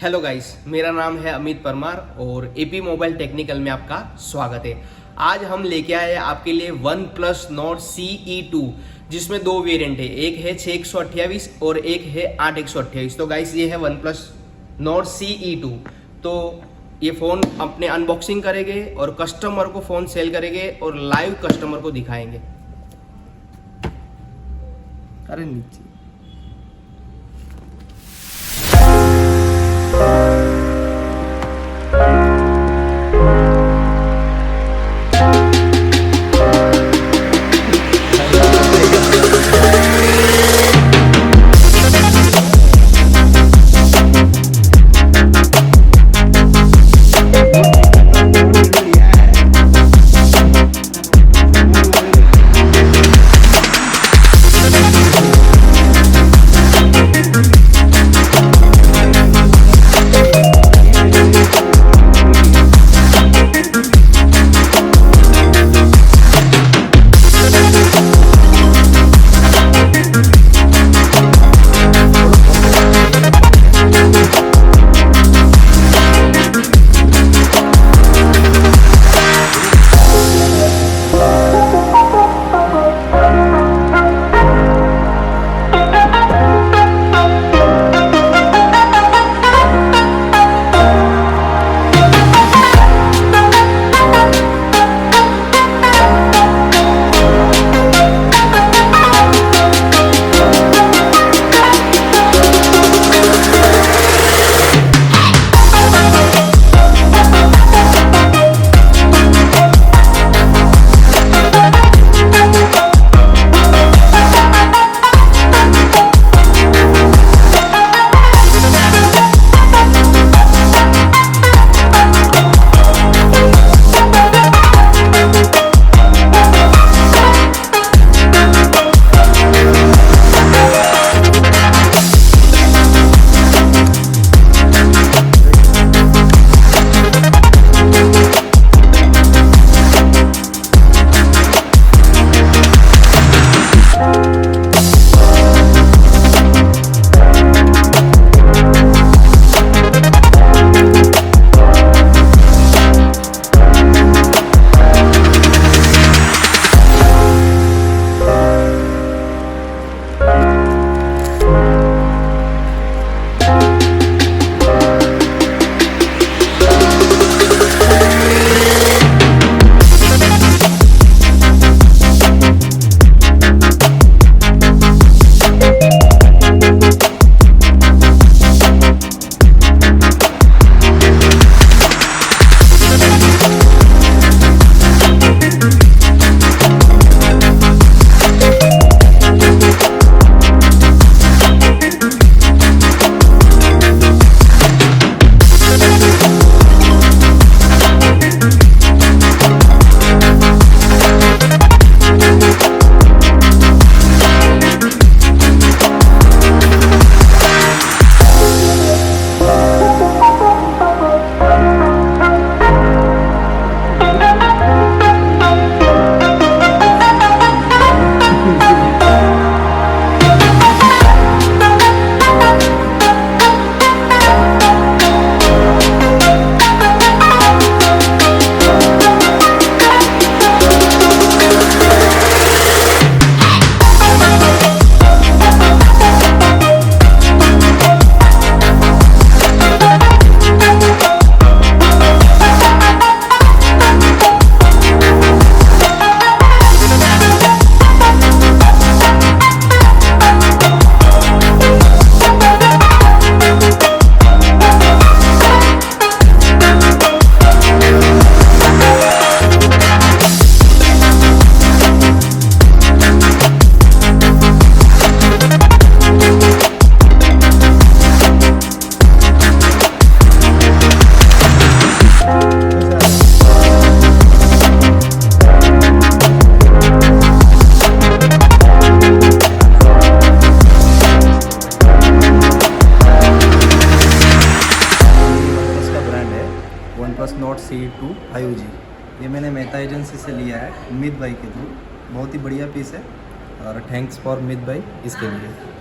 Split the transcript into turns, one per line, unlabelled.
Hello guys, मेरा नाम है अमित परमार और एपी मोबाइल टेक्निकल में आपका स्वागत है। आज हम लेके आए हैं आपके लिए वन प्लस नॉर्ड CE2, जिसमें दो वेरिएंट है, एक है 6128 और एक है 8128। तो गाइस ये है वन प्लस नॉर्ड CE2। तो ये फ़ोन अपने अनबॉक्सिंग करेंगे और कस्टमर को फ़ोन सेल करेंगे और लाइव कस्टमर को दिखाएंगे। अरे नीचे
OnePlus Nord CE2 5G, ये मैंने मेहता एजेंसी से लिया है अमित भाई के थ्रू। बहुत ही बढ़िया पीस है और थैंक्स फॉर अमित भाई इसके लिए।